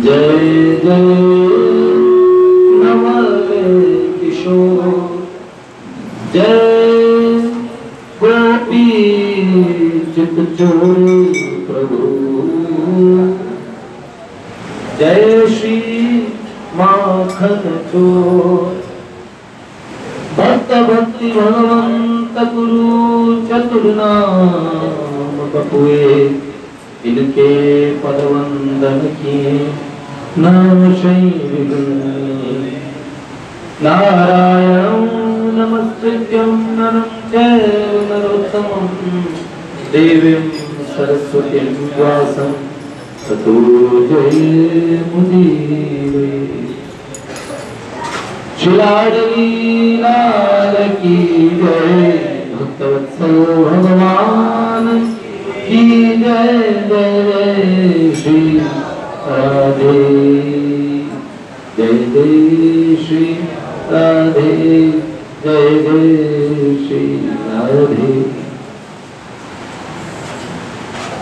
जय जय नवले किशोर, जय गोपी चित चोर प्रभु, जय श्री माखन चोर। भक्त भक्ति भगवंत गुरु चतुर्नाम बपुए, इनके पदवंदन किए नाम नारायण नमस्कृत्यं नरं चैव नरोत्तमं देवीं सरस्वतीं व्यासं ततो जयमुदीरये। श्री लाल की जय, भक्तवत्सल भगवान की जय। जय श्री राधे, जय जय श्री राधे, जय जय श्री राधे।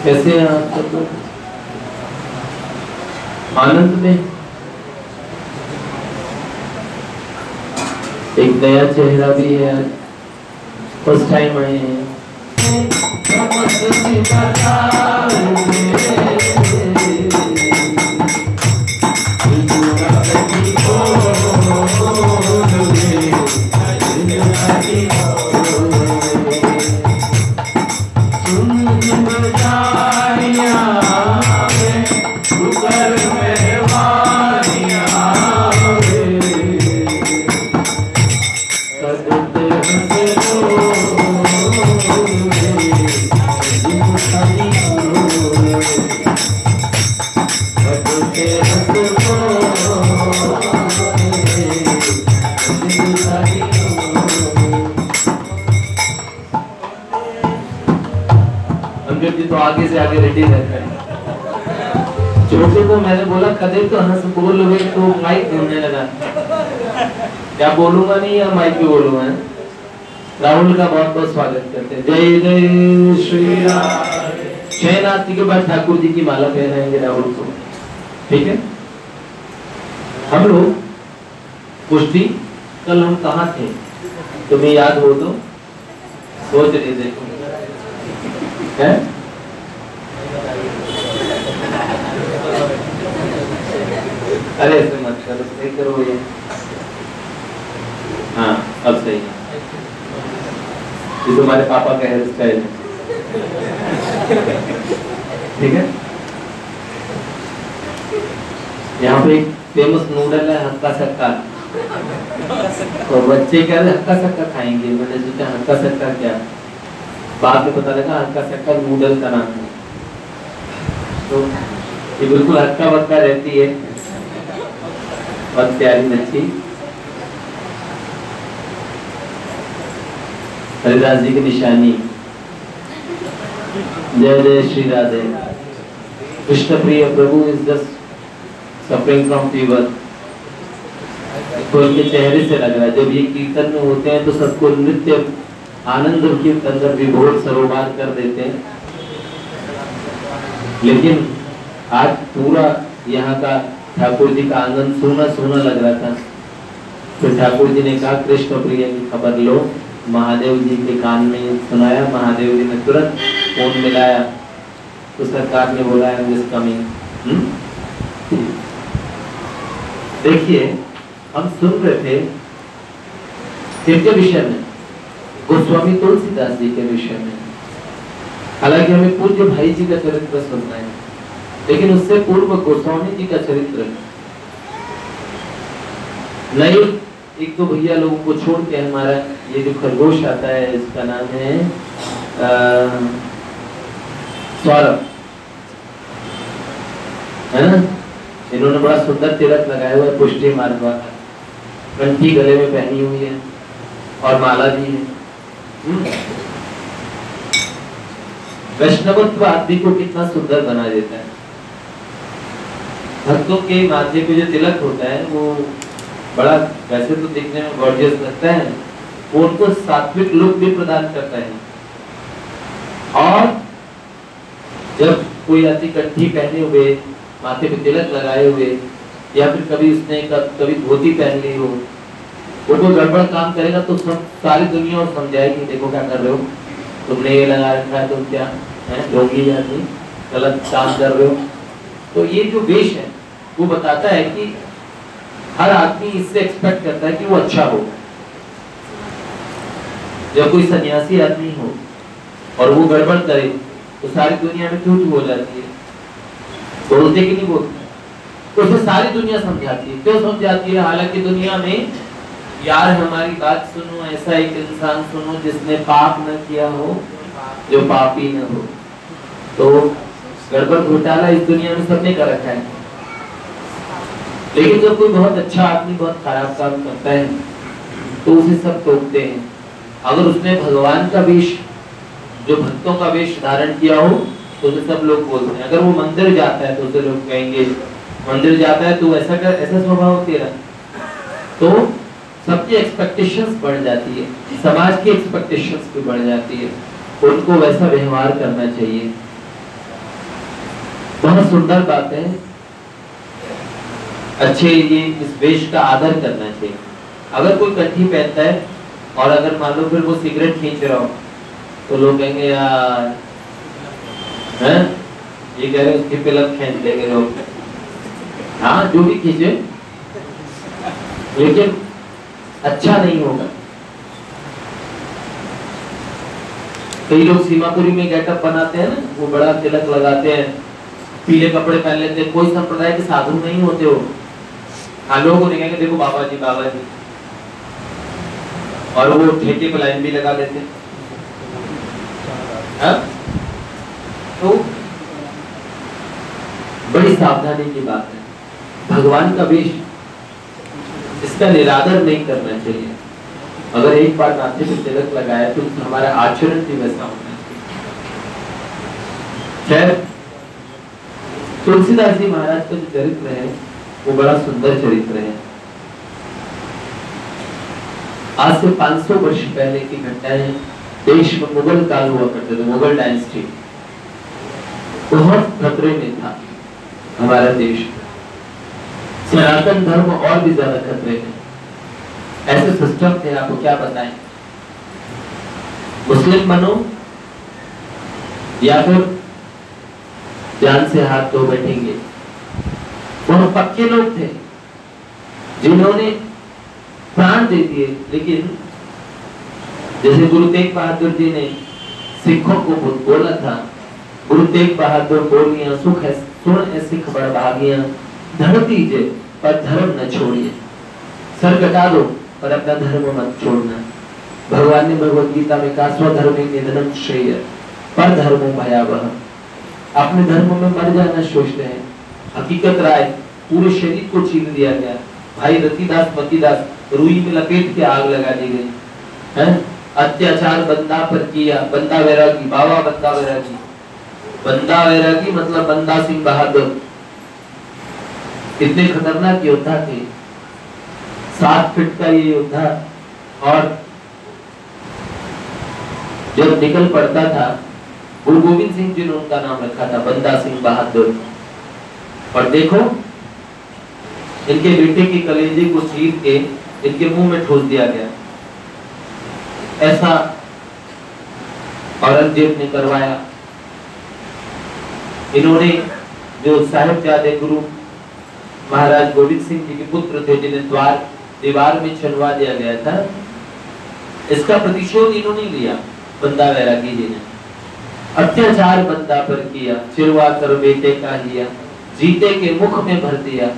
कैसे हैं आप सब लोग? आनंद में? एक नया चेहरा भी है आज, फर्स्ट टाइम आए हैं। तो आगे से आगे रेडी रहता है। छोटे को मैंने बोला कदे तो हंस बोलोगे, तो माइक ढूंढने लगा, क्या बोलूंगा नहीं या माइक भी बोलूंगा। राहुल का बहुत बहुत स्वागत करते हैं। जय जय श्री राम। शयन आरती के बाद ठाकुर जी की माला पहनाएंगे राहुल को, ठीक है। हम लोग पुष्टि कल हम कहाँ थे, तुम्हें याद हो तो सोच रहे देखो है? अरे ऐसे मत करो, सही करो ये। हाँ अब सही है, ये तुम्हारे पापा का हेयर स्टाइल है, ठीक है। यहाँ पे एक फेमस नूडल है हक्का सक्का, तो बच्चे कह रहे हक्का सक्का खाएंगे। मैंने सोचा हक्का सक्का क्या, बाद में पता लगा हक्का सक्का नूडल का नाम है। तो ये बिल्कुल हक्का बक्का रहती है, बहुत प्यारी बच्ची। हरिदास जी की निशानी। जय जय Shri Radhe. Krishna Priya Prabhu is just suffering from fever. तो इनके चेहरे से लग रहा है जब ये कीर्तन में होते हैं तो सबको नृत्य आनंद के अंदर विभोर सरोवर कर देते हैं। लेकिन आज पूरा यहाँ का ठाकुर जी का आंगन सोना सोना लग रहा था। तो ठाकुर जी ने कहा कृष्ण प्रिय की खबर लो। महादेव जी के कान में सुनाया, महादेव जी ने तुरंत फोन मिलाया, तो सरकार ने बोला आई एम जस्ट कमिंग। देखिए हम सुन रहे थे किसके विषय में, गोस्वामी तुलसीदास जी के विषय में। हालांकि हमें पूज्य भाई जी का चरित्र सुनना है, लेकिन उससे पूर्व गोस्वामी जी का चरित्र नहीं। एक तो भैया लोगों को छोड़ के हमारा ये जो खरगोश आता है इसका नाम है सौरभ, है ना। इन्होंने बड़ा सुंदर तिलक लगाया हुआ है, पुष्टि मार्गवा का, कंठी गले में पहनी हुई है और माला भी है। वैष्णवत्व आदमी को कितना सुंदर बना देता है। भक्तों के माथे पे जो तिलक होता है वो बड़ा वैसे तो दिखने में गॉर्जियस लगता है, वो उनको सात्विक लुक भी प्रदान करता है। और जब कोई अति कंठी पहने हुए माथे पे तिलक लगाए हुए, या फिर कभी उसने कभी धोती पहन ली हो, वो कोई गड़बड़ काम करेगा तो सब सारी दुनिया और समझाएगी, देखो क्या कर रहे हो, तुमने ये लगा रखा है, तुम क्या है ढोंगी जाती, गलत काम कर रहे हो। तो ये जो वेश है वो बताता है कि हर आदमी इससे एक्सपेक्ट करता है कि वो अच्छा हो। जब कोई सन्यासी आदमी हो और वो गड़बड़ करे तो सारी दुनिया में क्यों हो जाती है, बोलते कि नहीं बोलते, तो उसे सारी दुनिया समझाती है। क्यों समझाती है? हालांकि दुनिया में यार हमारी बात सुनो, ऐसा एक इंसान सुनो जिसने पाप न किया हो, जो पापी न हो। तो गड़बड़ घोटाला इस दुनिया में सबने कर रखा है, लेकिन जब कोई बहुत अच्छा आदमी बहुत खराब काम करता है तो उसे सब टोकते हैं। अगर उसने भगवान का वेश, जो भक्तों का वेश धारण किया हो तो उसे सब लोग बोलते हैं। अगर वो मंदिर जाता है तो उसे लोग कहेंगे मंदिर जाता है तो ऐसा कर, ऐसा स्वभाव तेरा। तो सबकी एक्सपेक्टेशंस बढ़ जाती है, समाज की एक्सपेक्टेशंस भी बढ़ जाती है, उनको वैसा व्यवहार करना चाहिए। बहुत सुंदर बात है, अच्छे ये इस वेश का आदर करना चाहिए। अगर कोई कंठी पहनता है और अगर मान लो फिर वो सिगरेट खींच रहा हो तो लोग कहेंगे यार हैं, ये कह रहे उसकी पिलक खींच लेंगे लोग। हाँ जो भी खींचे, लेकिन अच्छा नहीं होगा। कई लोग सीमापुरी में गेटअप बनाते हैं ना, वो बड़ा तिलक लगाते हैं, पीले कपड़े पहन लेते हैं, कोई संप्रदाय के साधु नहीं होते हो। हाँ लोगों को कहेंगे देखो बाबा जी बाबा जी, और वो ठेके पे लाइन भी लगा देते हैं। तो बड़ी सावधानी की बात है, भगवान का वेश इसका निरादर नहीं करना चाहिए। अगर एक बार माथे पे तिलक लगाया तो हमारा आचरण भी वैसा होना चाहिए। तुलसीदास जी महाराज का जो चरित्र है वो बड़ा सुंदर चरित्र है। आज से 500 वर्ष पहले की घटना है। देश में मुगल काल हुआ करते थे, मुगल डायनेस्टी बहुत खतरे में था हमारा देश। सनातन धर्म और भी ज्यादा खतरे में। ऐसे सिस्टम थे, आपको क्या बताएं, मुस्लिम बनो या फिर जान से हाथ धो बैठेंगे। वो पक्के लोग थे जिन्होंने प्राण दे दिए, लेकिन जैसे गुरु तेग बहादुर जी ने सिखों को बोला था, गुरु तेग बहादुर बोलियां सुख है सुन है सिख बड़ भागियां, धर्म दीजिए पर धर्म न छोड़िए, सर कटा दो पर अपना धर्म मत छोड़ना। भगवान ने भगवत गीता में कहा स्वधर्मे निधनम श्रेय पर धर्मो भयावह, अपने धर्म में मर जाना सोचते हैं। हकीकत राय पूरे शरीर को छीन दिया गया। भाई रतिदास मतीदास रुई में लपेट के आग लगा दी गई है। अत्याचार बंदा पर किया, बंदा वैरागी, बाबा बंदा वैरागी, बंदा वैरागी मतलब बंदा सिंह बहादुर कितने खतरनाक योद्धा थे। 7 फीट का ये योद्धा, और जब निकल पड़ता था गुरु गोविंद सिंह जी ने उनका नाम रखा था बंदा सिंह बहादुर। और देखो इनके बेटे की कलेजे को चीर के इनके मुंह में ठोस दिया गया। ऐसा औरंगजेब ने करवाया। इन्होंने जो साहिबजादे गुरु महाराज गोविंद सिंह जी के पुत्र थे जिन्हें दीवार में चलवा दिया गया था, इसका प्रतिशोध इन्होंने लिया। बंदा वैरागी जी ने अत्याचार बंदा पर किया, चिरवा कर बेटे का लिया, जीते के मुख में भर दिया,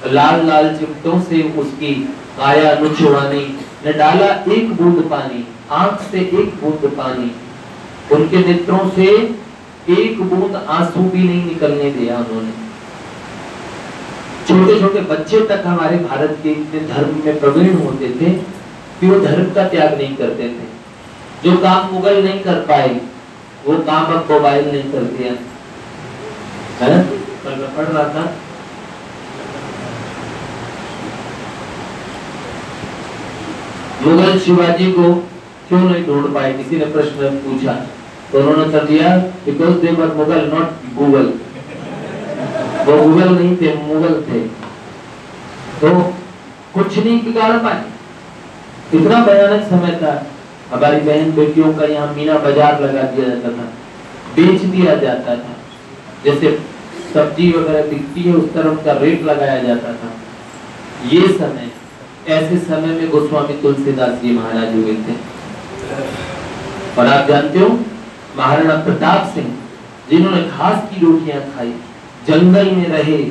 लाल लाल चिमटों से उसकी काया नुचवानी, न डाला एक बूंद पानी, आंख से एक बूंद पानी, उनके नेत्रों से एक बूंद आंसू भी नहीं निकलने दिया उन्होंने। छोटे छोटे बच्चे तक हमारे भारत के इतने धर्म में प्रवीण होते थे कि वो धर्म का त्याग नहीं करते थे। जो काम मुगल नहीं कर पाए वो काम अब मोबाइल ने कर दिया है ना। कल मैं पढ़ रहा था, मुगल शिवाजी को क्यों नहीं ढूंढ पाए, किसी ने प्रश्न पूछा तो उन्होंने उत्तर दिया because they were Mughal not Google. वो मुगल नहीं थे, मुगल थे, तो कुछ नहीं बिगाड़ पाए। इतना भयानक समय था। हमारी बहन बेटियों का यहाँ मीना बाजार लगा दिया जाता था, बेच दिया जाता था, जैसे सब्जी वगैरह बिकती है उस तरह उनका रेट लगाया जाता था। ये समय, ऐसे समय में गोस्वामी तुलसीदास जी महाराज हुए थे। और आप जानते हो महाराणा प्रताप सिंह, जिन्होंने घास की रोटियां खाई, जंगल में रहे,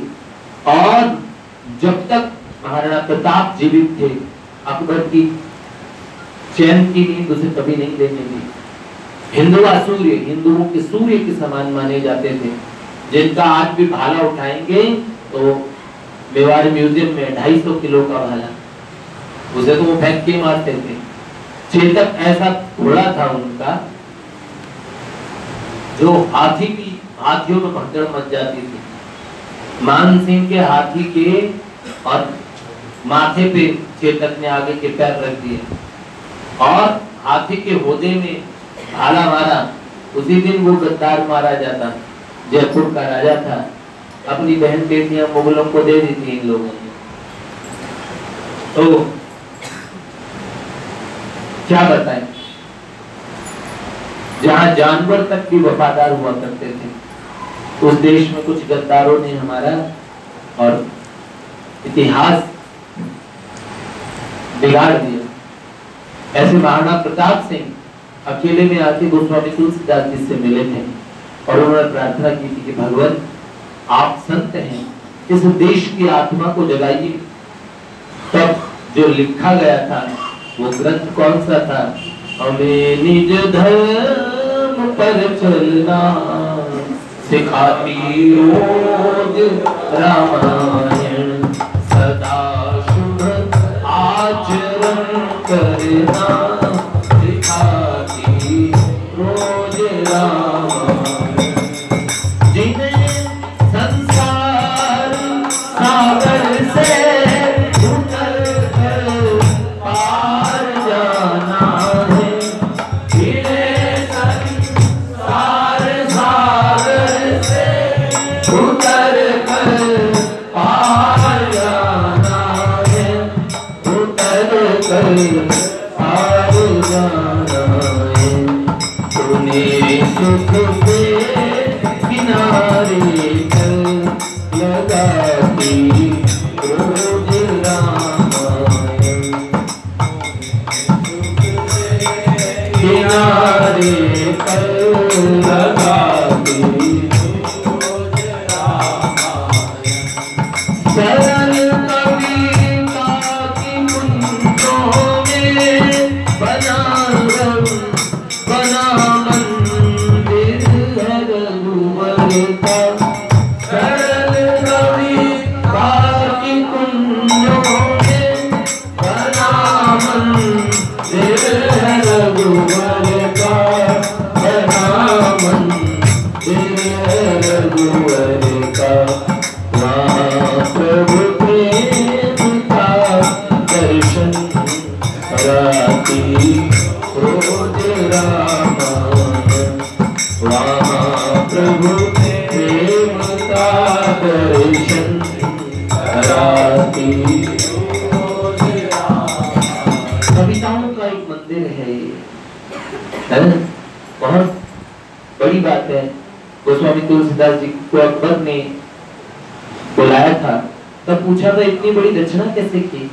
और जब तक महाराणा प्रताप जीवित थे अकबर की चैन की नींद उसे कभी नहीं लेने दी। हिंदुओं के सूर्य के समान माने जाते थे, जिनका आज भी भाला उठाएंगे तो मेवाड़ म्यूजियम में 250 किलो का भाला, उसे तो वो फेंक के मारते थे। चेतक ऐसा घोड़ा था उनका जो हाथियों में भगदड़ मच जाती थी। मान सिंह के हाथी के और माथे पे चेतक ने आगे के पैर रख दिए और हाथी के होदे में भाला मारा। उसी दिन वो गद्दार मारा जाता। जयपुर का राजा था, अपनी बहन बेटियां मुगलों को दे दी थी इन लोगों ने। तो क्या बताएं, जहां जानवर तक भी वफादार हुआ करते थे, उस देश में कुछ गद्दारों ने हमारा और इतिहास बिगाड़ दिया। ऐसे महाराणा प्रताप सिंह अकेले में आके गोस्वामी तुलसीदास जी से मिले थे और उन्होंने प्रार्थना की थी कि भगवान आप संत हैं, इस देश की आत्मा को जगाइए। तब जो लिखा गया था वो ग्रंथ कौन सा था? हमें निज धर्म पर चलना सिखाती रोज रामायण, सदा शुभ आचरण करना सिखाती रोज रामायण। जिन्हें संसार सागर से उतर कर पार जाना है, जिन्हें संसार सागर से उतर कर पार जाना है, उतर कर पार जाना है। उन्हें सुख से किनारे चल लगाती रोज रामायण, किनारे चल लगाती रोज रामायण। सरल कविता की कुंजों में बना मंदिर है रघुवर का। सरल कविता की कुंजों में बना मंदिर है रघुवर का, बना मंदिर है रघुवर का। वहाँ प्रभु प्रेम का दर्शन कराती रोज रामायण, वहाँ प्रभु प्रेम का दर्शन कराती रोज रामायण। कविताओं का एक मंदिर है, बहुत बड़ी बात है। गोस्वामी तुलसीदास जी को अकबर ने बुलाया था, तब पूछा था इतनी बड़ी दक्षिणा कैसे की?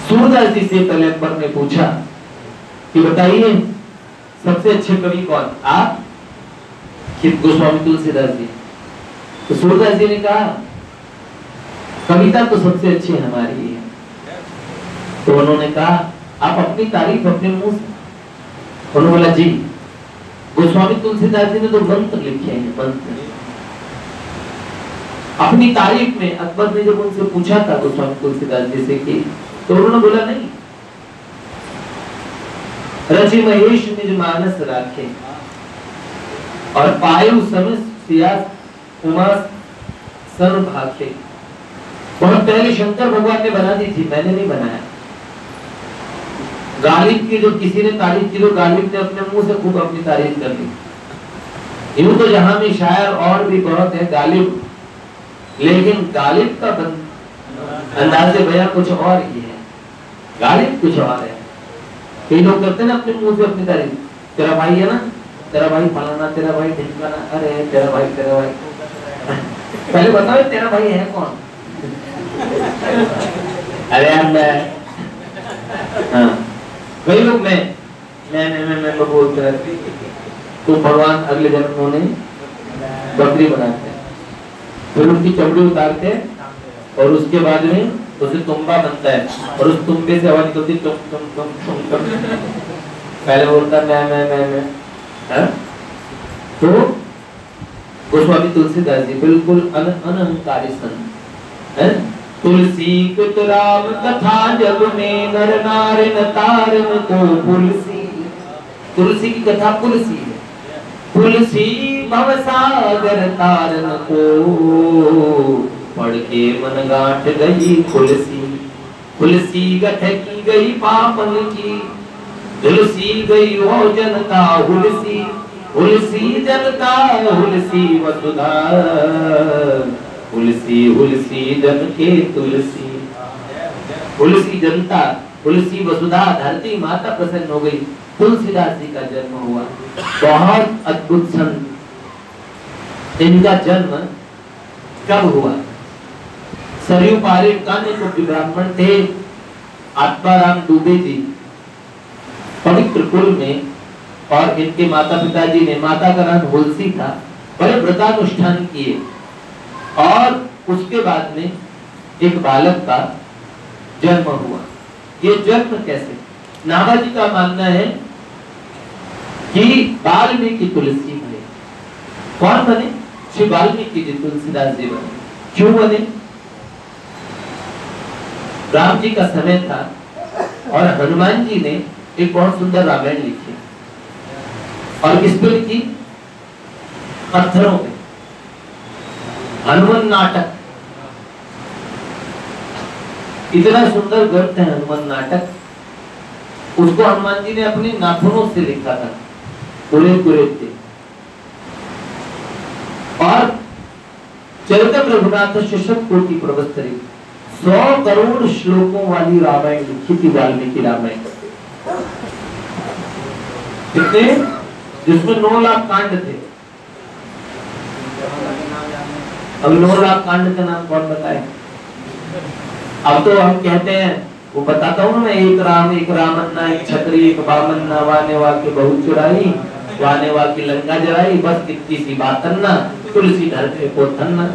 सूरदास जी से पहले अकबर ने पूछा कि बताइए सबसे अच्छे कवि कौन? आप कि गोस्वामी तुलसीदास जी? तो सूरदास जी ने कहा कविता तो सबसे अच्छी हमारी है। तो उन्होंने कहा आप अपनी तारीफ अपने मुंह से। उन्होंने बोला जी गोस्वामी तुलसीदास जी ने तो मंत्र लिखे हैं, मंत्र। अपनी तारीफ में अकबर ने जब उनसे पूछा था गोस्वामी तुलसीदास जी से कि, तो उन्होंने बोला नहीं, रचि महेश निज मानस राखे और पायु समिस सिया उमा सर्व भाखे। बहुत पहले शंकर भगवान ने बना दी थी, मैंने नहीं बनाया। गालिब की जो किसी ने तारीफ की, तो गालिब ने अपने मुंह से खूब अपनी तारीफ कर दी। यूं तो जहां में शायर और भी बहुत है गालिब, लेकिन गालिब का अंदाज़े बयां कुछ और ही है, गालिब कुछ और है। कई लोग करते हैं ना अपने मुंह से अपनी तारीफ, तेरा भाई है ना, तेरा भाई फलाना, तेरा भाई ढिमकाना, अरे तेरा भाई पहले बताओ तेरा भाई है कौन? अरे यार मैं, हाँ कई लोग मैं बोलते हैं तो भगवान अगले जन्म में उन्हें बकरी बनाते हैं, फिर उनकी चमड़ी उतारते हैं और उसके बाद में उसे तुम्बा बनता है और उस तुम्बे से आवाज निकलती तुम। पहले बोलता मैं है? तो गोस्वामी तुलसीदास जी बिल्कुल अनहंकारी संत है। तुलसी कुत राम कथा जब में नर नारिन तारन को पुलसी, तुलसी की कथा पुलसी है, तुलसी भवसागर तारन को पढ़ के मन गांठ गई खुलसी, खुलसी गठ की गई पापन की, तुलसी गई हो जनता हुलसी, हुलसी जनता हुलसी वसुधा, हुलसी हुलसी जन के तुलसी, हुलसी जनता हुलसी वसुधा, धरती माता प्रसन्न हो गई, तुलसीदास जी का जन्म हुआ। बहुत अद्भुत संत। इनका जन्म कब हुआ? सरयू पारे काने को ब्राह्मण थे, आत्माराम दुबे जी पवित्र कुल में, और इनके माता पिताजी ने, माता का नाम हुलसी था, बड़े व्रतानुष्ठान किए और उसके बाद में एक बालक का जन्म हुआ। ये जन्म कैसे? नाभाजी का मानना है कि वाल्मीकि तुलसी बने। कौन बने? श्री वाल्मीकि जी तुलसीदास जी बने। क्यों बने? राम जी का समय था और हनुमान जी ने एक बहुत सुंदर रामायण लिखी, और किस पे लिखी? पत्थरों पे, हनुमान नाटक। इतना सुंदर ग्रंथ है हनुमान नाटक, उसको हनुमान जी ने अपने नाखूनों से लिखा था, पूरे थे। और चरितम रघुनाथ शत कोटि प्रवस्तरी, 100 करोड़ श्लोकों वाली रामायण लिखी थी वाल्मीकि रामायण। कितने? जिसमें 9 लाख कांड थे। अब 9 लाख कांड का नाम कौन बताए? अब तो हम कहते हैं, वो बताता हूँ मैं, एक राम एक रामन्ना, एक छतरी एक बामन्ना, वाने वाके बहुत चुराई, वाने वाकी लंका जराई, बस कितनी सी बातन्ना, तुलसी धरते को थन्ना।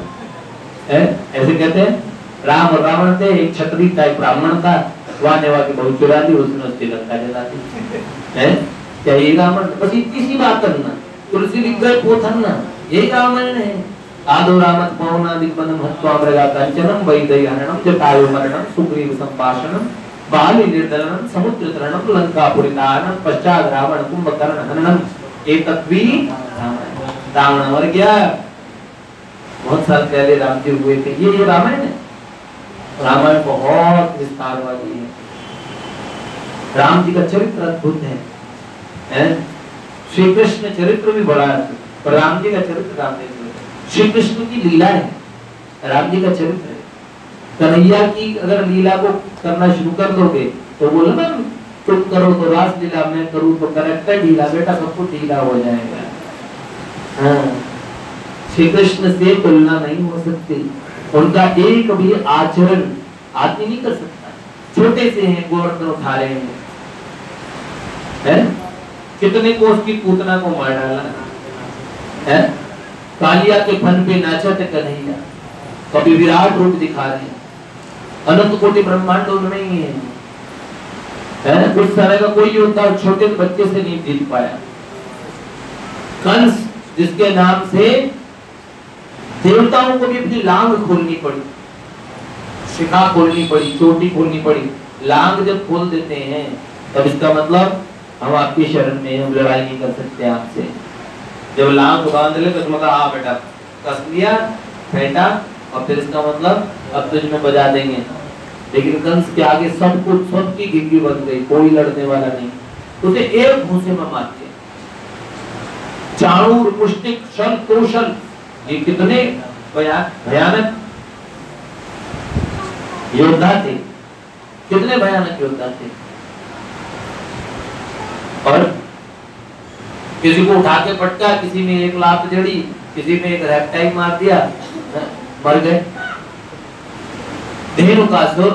ऐसे कहते हैं। राम और रावण थे, एक छतरी था एक ब्राह्मण था, वाने वाके बहुत चुरा दी, उसने उसकी लंका जला दी। क्या ये रावण? बस इतनी सी बातन्ना, तुलसी लिख गए पोथन्ना, यही रामायण है। आदो रामत पवनादिपनम हत्वा मृगा कंचनम वैदयहरणम जटायु मरणम सुग्रीव संभाषणम बाली निर्दलनम समुद्र तरणम लंकापुरीदानम पश्चात रावण कुंभकर्ण हननम एतद्वी रामायण। रावण मर गया, बहुत साल पहले राम जी हुए थे। ये रामायण है। रामायण बहुत विस्तार वाली है। राम जी का चरित्र अद्भुत है। श्री कृष्ण चरित्र भी बड़ा है, पर राम जी का चरित्र राम ने, श्री कृष्ण की लीला है, राम जी का चरित्र है। कन्हैया की अगर लीला को करना शुरू कर दोगे तो बोलो ना, तुम करो तो रास लीला, मैं करूँ तो करेक्टर लीला, बेटा सब कुछ लीला हो जाएगा। हाँ, श्री कृष्ण से तुलना नहीं हो सकती। उनका एक भी आचरण आदमी नहीं कर सकता। छोटे से हैं, गोवर्धन उठा रहे हैं, कितने को उसकी पूतना को मार डाला है। कालिया के फन पे नाचा थे कन्हैया, कभी विराट रूप दिखा रहे हैं, अनंत कोटि ब्रह्मांड उनमें ही है। उस तरह का कोई योद्धा छोटे बच्चे से नहीं जीत पाया। कंस जिसके नाम से देवताओं को भी अपनी लांग खोलनी पड़ी, शिखा खोलनी पड़ी, चोटी खोलनी पड़ी। लांग जब खोल देते हैं तब इसका मतलब हम आपकी शरण में, हम लड़ाई नहीं कर सकते आपसे। जब लांग बांध ले तो मतलब हाँ बेटा कस लिया बेटा, और फिर इसका मतलब अब तुझ में बजा देंगे। लेकिन कंस के आगे सब कुछ, सबकी घिंगी बन गई, कोई लड़ने वाला नहीं। उसे एक घूंसे में मार के चाणूर, मुष्टिक, शल, कौशल, ये कितने भयानक योद्धा थे, कितने भयानक योद्धा थे। और किसी को उठा के पटका, किसी ने एक लात जड़ी, किसी ने एक रैप्टाइल मार दिया, मर गए। धेनुकासुर,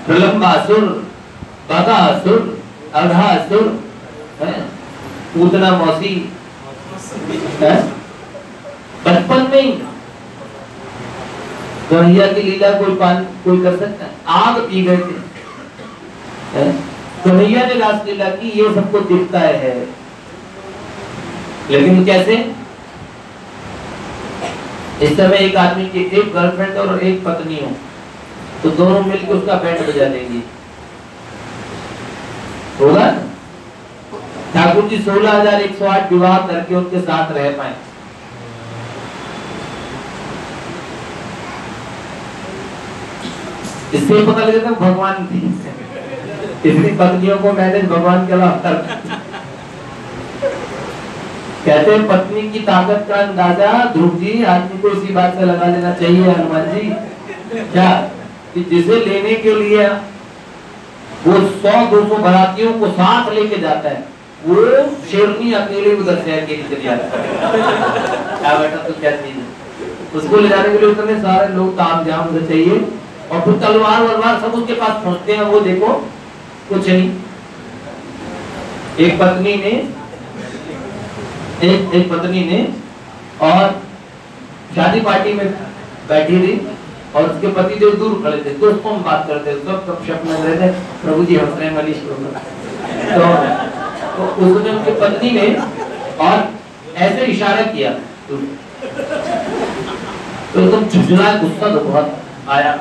प्रलंबासुर, बगासुर, अघासुर, पूतना मौसी, बचपन में ही कन्हैया की लीला कोई कर सकता है। आग पी गए थे, कन्हैया ने रासलीला की, ये सबको दिखता है, लेकिन कैसे? इस समय एक आदमी की एक गर्लफ्रेंड और एक पत्नी हो, तो दोनों मिलकर उसका बैंड बजा देंगे, होगा? ठाकुर जी 16,108 विवाह करके उनके साथ रह पाए। इससे पता लगता है भगवान थी, इतनी पत्नियों को मैनेज भगवान के अलावा। कहते हैं पत्नी की ताकत का अंदाजा ध्रुव जी आदमी को इसी बात से लगा लेना चाहिए हनुमान जी, क्या कि जिसे लेने के लिए वो 100-200 बरातियों को साथ लेके जाता है, वो शेरनी अकेले उधर से अकेले चली जाता है। क्या बेटा तो क्या चीज है, उसको ले जाने के लिए उतने सारे लोग ताम झाम से चाहिए, और फिर तलवार वलवार सब उसके पास पहुंचते हैं, वो देखो कुछ नहीं। एक पत्नी ने और शादी पार्टी में बैठी थी, और उसके पति देव दूर खड़े थे, दोस्तों में बात करते थे, सब गपशप में रहे थे, प्रभु जी हंस रहे हैं मनीष तो उसने उनकी पत्नी ने और ऐसे इशारा किया, तो तुम झुंझुला, गुस्सा तो बहुत आया,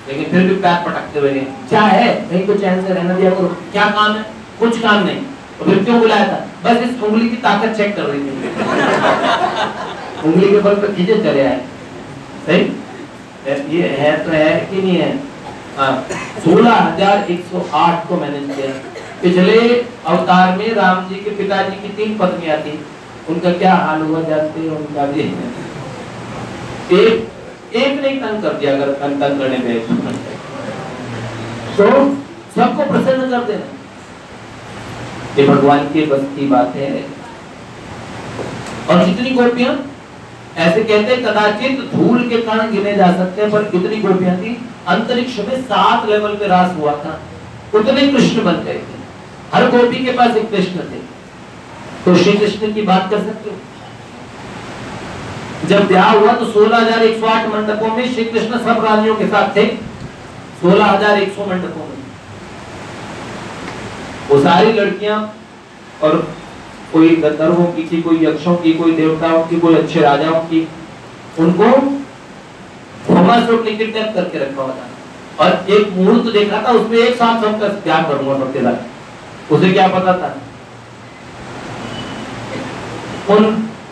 लेकिन फिर भी पैर पटकते हुए गए। क्या है, कहीं को चैन से रहना दिया करो, क्या काम है? कुछ काम नहीं। तो फिर क्यों बुलाया था? बस इस उंगली की ताकत चेक कर रही थी। उंगली के बल पर खींचे चले आए। सही, ये है तो है कि नहीं है? 16,108 को मैंने किया। पिछले अवतार में राम जी के पिताजी की 3 पत्नियां थी, उनका क्या हाल हुआ जानते हैं? उनका भी एक नहीं तंग कर दिया, अगर तंग करने पे तो सबको प्रसन्न कर देना, ये भगवान के बस की बात है। और कितनी गोपियां ऐसे कहते हैं, कदाचित धूल के कण गिने जा सकते हैं, पर कितनी गोपियां थी? अंतरिक्ष में 7 लेवल पे रास हुआ था, उतने कृष्ण बन गए थे। हर गोपी के पास एक कृष्ण थे। तो श्री कृष्ण की बात कर सकते हो? जब ब्याह हुआ तो 16,108 मंडपों में श्री कृष्ण सब रानियों के साथ थे, 16,100 मंडपों में। वो सारी लड़कियां, और कोई गंधर्वों की थी, कोई यक्षों की, कोई देवताओं की, कोई अच्छे राजाओं की, उनको किडनैप करके रखा हुआ था, और एक मुहूर्त देखा था, उसमें एक साथ सबका ब्याह करूंगा सबके साथ। उसे क्या पता था? उन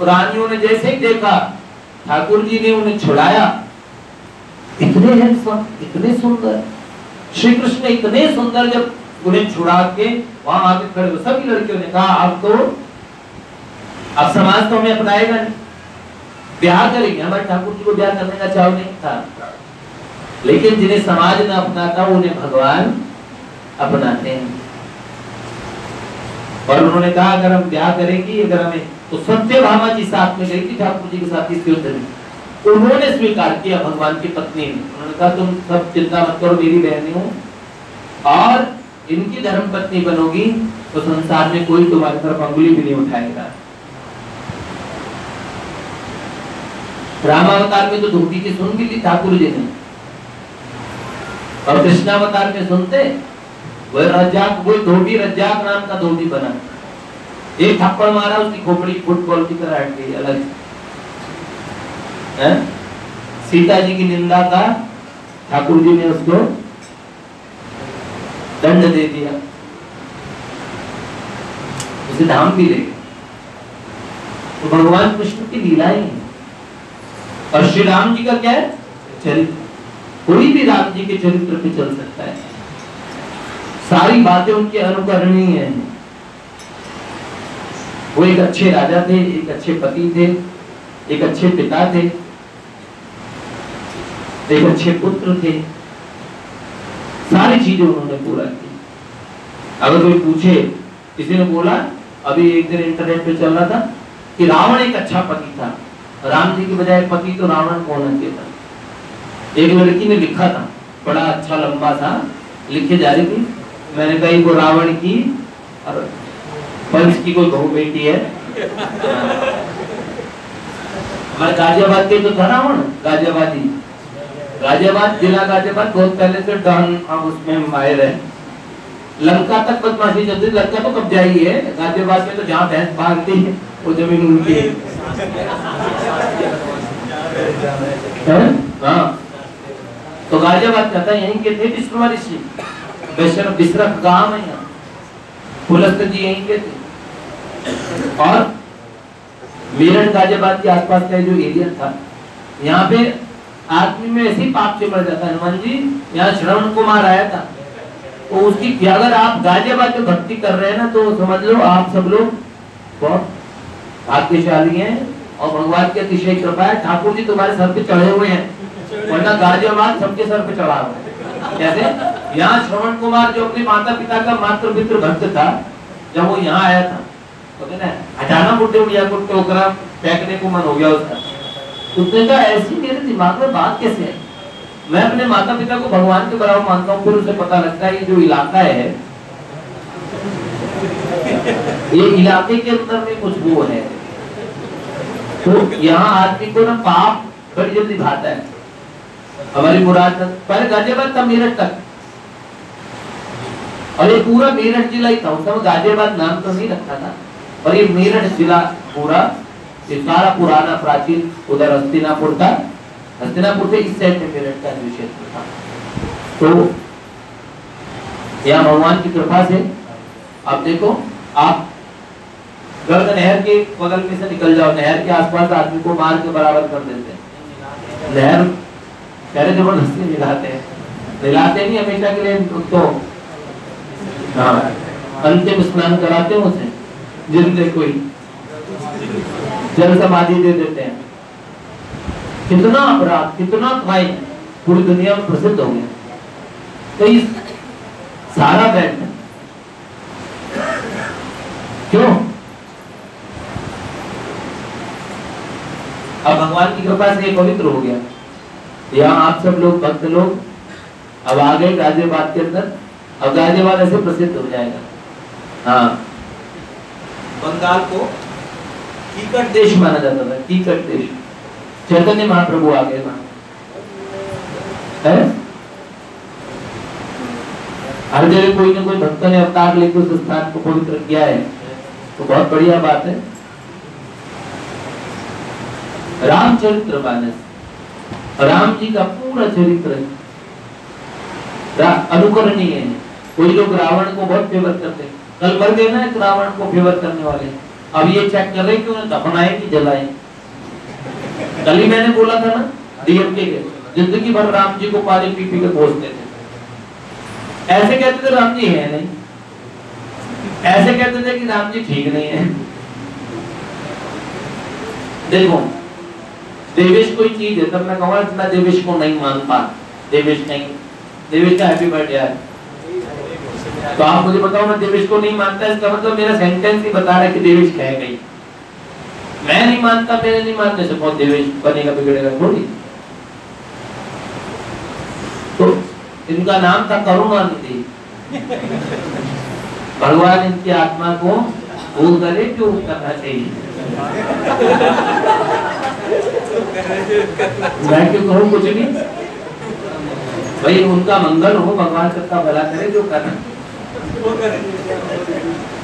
रानियों ने जैसे ही देखा, ठाकुर जी ने उन्हें छुड़ाया। इतने हैंडसम, इतने सुंदर, श्री कृष्ण इतने सुंदर, जब उन्हें छुड़ा के वहां आके खड़े हुए सभी लड़कियों ने कहा, अब समाज तो हमें अपनाएगा नहीं, ब्याह करेंगे। हमारे ठाकुर जी को ब्याह करने का चाव नहीं था, लेकिन जिन्हें समाज न अपनाता उन्हें भगवान अपनाते हैं। और उन्होंने कहा, अगर हम ब्याह करेंगी, अगर हमें, तो सत्यभामा जी साथ में गई थी ठाकुर जी के साथ इस युद्ध में, उन्होंने स्वीकार किया भगवान की पत्नी ने। उन्होंने कहा, तुम सब चिंता मत करो, मेरी बहनी हो, और इनकी धर्म पत्नी बनोगी तो संसार में कोई तुम्हारी तरफ अंगुली भी नहीं उठाएगा। रामावतार में तो धोबी की सुन भी ली ठाकुर जी ने, और कृष्णावतार में सुनते, वो धोबी रज्जाक नाम का धोबी बना, एक थप्पड़ मारा, उसकी खोपड़ी फुटबॉल की तरह हट गई अलग। सीता जी की निंदा का ठाकुर जी ने उसको दंड दे दिया, उसे धाम भी ले गए। तो भगवान कृष्ण की लीलाएं हैं। और श्री राम जी का क्या है चरित्र, कोई भी राम जी के चरित्र पे चल सकता है, सारी बातें उनके अनुकरणीय हैं। वो एक अच्छे राजा थे, एक अच्छे पति थे, एक अच्छे पिता थे, एक अच्छे पुत्र थे। सारी चीजें उन्होंने पूरा की। अगर कोई पूछे, किसी ने बोला अभी एक दिन इंटरनेट पे चल रहा था कि रावण एक अच्छा पति था, राम जी की बजाय पति तो रावण को होना चाहिए था। एक लड़की ने लिखा था, बड़ा अच्छा लंबा था, लिखे जा रही थी, मैंने कही वो रावण की और पंच की कोई बहू बेटी है। हमारे गाजियाबाद के तो था रावण, गाजियाबादी, गाजियाबाद जिला गाजियाबाद बहुत पहले से डॉन अब उसमें माहिर है। लंका तक बदमाशी चलती, लंका तो कब्जा ही है, गाजियाबाद में तो जहाँ भैंस भागती है वो जमीन उनकी है। हाँ, तो गाजियाबाद कहता है यहीं के थे विष्णु ऋषि, बिशरफ गांव है यहाँ, पुलस्त जी यहीं के थे। और मेरठ गाजियाबाद के आसपास का जो एरिया था, यहाँ पे आदमी में ऐसी पाप चिमड़ जाता है। हनुमान जी यहाँ श्रवण कुमार आया था, तो उसकी अगर आप गाजियाबाद में भक्ति कर रहे हैं ना, तो समझ लो आप सब लोग बहुत भाग्यशाली हैं और भगवान की अतिशय कृपा है। ठाकुर जी तुम्हारे सर पे चढ़े हुए हैं, वरना गाजियाबाद सबके सर पे चढ़ा हुआ है। कैसे? यहाँ श्रवण कुमार जो अपने माता पिता का मातृ पितृ भक्त था, जब वो यहाँ आया था तो कहना हटाना बुड्ढे उड़िया को टोकरा फेंकने को मन हो गया उसका। उसने कहा ऐसी मेरे दिमाग में बात कैसे है, मैं अपने माता पिता को भगवान के बराबर मानता हूँ। फिर उसे पता लगता है ये जो इलाका है, ये इलाके के अंदर में कुछ वो है, तो यहाँ आदमी को ना पाप बड़ी जल्दी भाता है। हमारी मुराद पहले गाजियाबाद था मेरठ तक, और ये पूरा मेरठ जिला ही था, उस समय गाजियाबाद नाम तो नहीं रखा था, और ये मेरठ जिला पूरा, ये सारा पुराना प्राचीन उधर हस्तिनापुर था, हस्तिनापुर से इस साइड में मेरठ का जो क्षेत्र था। तो यहाँ भगवान की कृपा से आप देखो, आप गर्द नहर के बगल में से निकल जाओ, नहर के आसपास आदमी को मार के बराबर कर देते हैं। नहर पहले जबरदस्ती मिलाते नहीं हमेशा के लिए, तो हाँ अंतिम स्नान कराते हैं उसे, जिनसे कोई जल समाधि दे देते हैं। कितना अपराध, कितना क्राइम पूरी दुनिया में प्रसिद्ध हो गया। तो इस सारा बेल्ट क्यों? अब भगवान की कृपा से पवित्र हो गया। यहाँ आप सब लोग भक्त लोग अब आ गए गाजियाबाद के अंदर, अब गाजियाबाद ऐसे प्रसिद्ध हो जाएगा। हाँ, बंगाल को कीकट देश माना जाता था, कीकट देश। चैतन्य महाप्रभु आ गए वहां, हर जगह कोई ना कोई भक्त ने अवतार लेकर उस स्थान को पवित्र किया है, तो बहुत बढ़िया बात है। रामचरितमानस, राम जी का पूरा चरित्र अनुकरणीय है। कोई लोग रावण को बहुत फेवर करते हैं, कल मर गए ना एक रावण को फेवर करने वाले, अब ये चेक कर रहे कि उन्हें दफनाए कि जलाए। कल ही मैंने बोला था ना, डीएमके के जिंदगी भर राम जी को पानी पी पी के पहुंचते थे, ऐसे कहते थे राम जी है नहीं, ऐसे कहते थे कि राम जी ठीक नहीं है। देखो देवेश कोई चीज है, तब मैं कहूँगा मैं देवेश को नहीं मानता, देवेश नहीं, देवेश का हैप्पी बर्थडे है, तो आप मुझे बताओ मैं देवेश को नहीं मानता, इसका मतलब मेरा सेंटेंस ही बता रहा है कि देवेश कह गई। मैं नहीं मानता, मेरे नहीं मानने से कौन देवेश बनेगा बिगड़ेगा थोड़ी। तो इनका नाम था करुणानिधि, भगवान इनकी आत्मा को वो करे जो करना चाहिए। मैं क्यों कहूँ कुछ भी, भाई उनका मंगल हो, भगवान सबका भला करे, जो करना।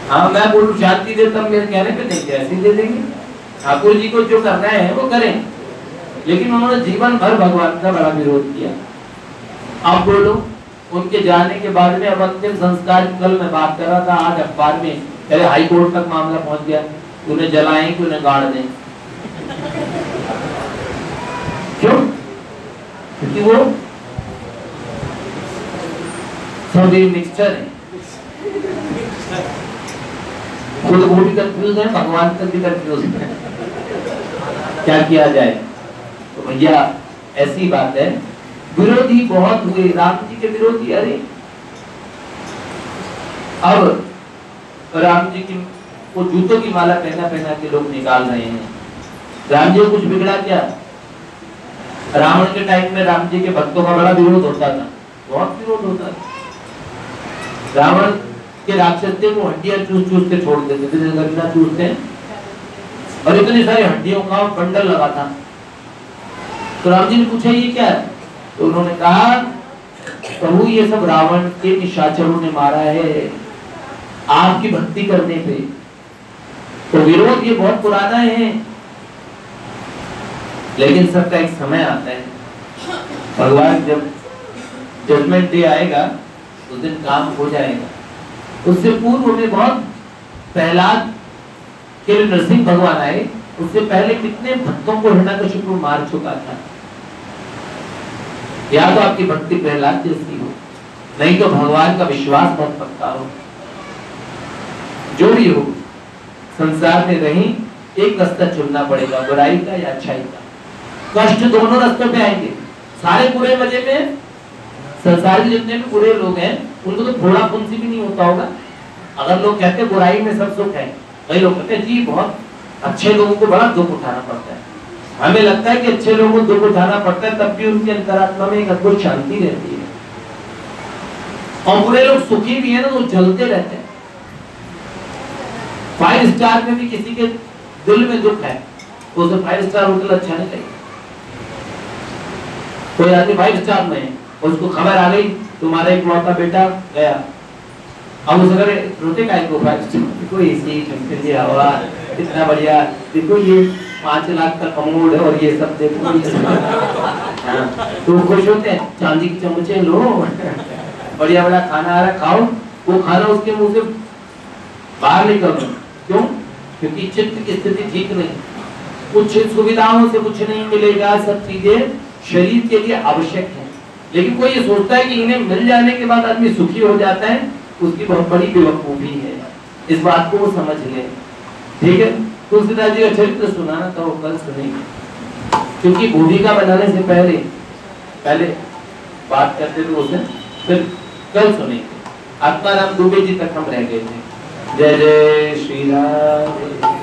हाँ मैं बोलूं शांति दे, तब मेरे कहने पे नहीं, ऐसे दे देंगे। ठाकुर जी को जो करना है वो करें, लेकिन उन्होंने जीवन भर भगवान का बड़ा विरोध किया। आप बोलो उनके जाने के बाद में अब अंतिम संस्कार, कल मैं बात कर रहा था, आज अखबार में पहले हाई कोर्ट तक मामला पहुंच गया, उन्हें जलाएं कि उन्हें गाड़ दें। क्यों? क्योंकि वो सभी मिक्सचर है, खुद वो भी कंफ्यूज है, भगवान तक भी कंफ्यूज है, क्या किया जाए। तो भैया ऐसी बात है, विरोधी बहुत हुए, राम जी के विरोधी। अरे अब राम जी की वो जूतों की माला पहना पहना के लोग निकाल रहे हैं। राम जी को कुछ बिगड़ा क्या? रावण के टाइम में राम जी के भक्तों का बड़ा विरोध होता था, बहुत विरोध होता था। रावण के राक्षस थे, वो हड्डियां चूस चूस के छोड़ देते थे, गन्ना चूसते हैं, और इतनी सारी हड्डियों का बंडल लगा था। तो राम जी ने पूछा ये क्या है? तो उन्होंने कहा प्रभु ये सब रावण के निशाचरों ने मारा है आपकी भक्ति करने पे। तो विरोध ये बहुत पुराना है, लेकिन सबका एक समय आता है। भगवान जब जजमेंट डे आएगा उस दिन काम हो जाएगा। उससे पूर्व में बहुत प्रहलाद के लिए नरसिंह भगवान आए, उससे पहले कितने भक्तों को हिरण्यकशिपु मार चुका था। या तो आपकी भक्ति प्रहलाद जैसी हो, नहीं तो भगवान का विश्वास बहुत पक्का हो। जो भी हो, संसार में रही एक रास्ता चुनना पड़ेगा, बुराई का या अच्छाई का। कष्ट दोनों रास्तों पे आएंगे। सारे बुरे मजे में, संसार के जितने भी बुरे लोग हैं उनको तो थोड़ा पुण्य भी नहीं होता होगा। अगर लोग कहते हैं बुराई में सब सुख है, कई लोग कहते हैं जी बहुत अच्छे लोगों को बड़ा दुख उठाना पड़ता है। हमें लगता है कि अच्छे लोगों को दुख उठाना पड़ता है, तब भी उनके अंतरात्मा में एक अद्भुत शांति रहती है। और बुरे लोग सुखी भी है ना, तो जलते रहते हैं। 5 स्टार में भी किसी के दिल में दुख है तो उसे 5 स्टार होटल अच्छा नहीं लगेगा। कोई आदमी 5 स्टार में है, उसको खबर आ गई तुम्हारा एक लौता बेटा गया, अब उसे करे रोते का को 5 स्टार, देखो इसी चमके हवा इतना बढ़िया, देखो ये 5 लाख का कमोड है और ये सब देखो तो खुश होते हैं। चांदी की चम्मचे लो, बढ़िया बड़ा खाना आ रहा खाओ, वो खाना उसके मुंह से बाहर निकल रहा। क्यों? क्योंकि चित्त की स्थिति ठीक नहीं, कुछ सुविधाओं से कुछ नहीं मिलेगा, सब चीजें शरीर के लिए आवश्यक है। लेकिन कोई ये सोचता है कि इन्हें मिल जाने के बाद आदमी सुखी हो जाता है, उसकी बहुत बड़ी बेवकूफी है। इस बात को वो समझ ले, ठीक है। तुलसीदास जी का चरित्र सुनाना तो कल सुनेंगे, क्योंकि भूमिका बनाने से पहले बात करते थे उसे, फिर कल सुनेंगे। आत्माराम दुबे जी तक हम रह गए थे। जय जय श्री राम।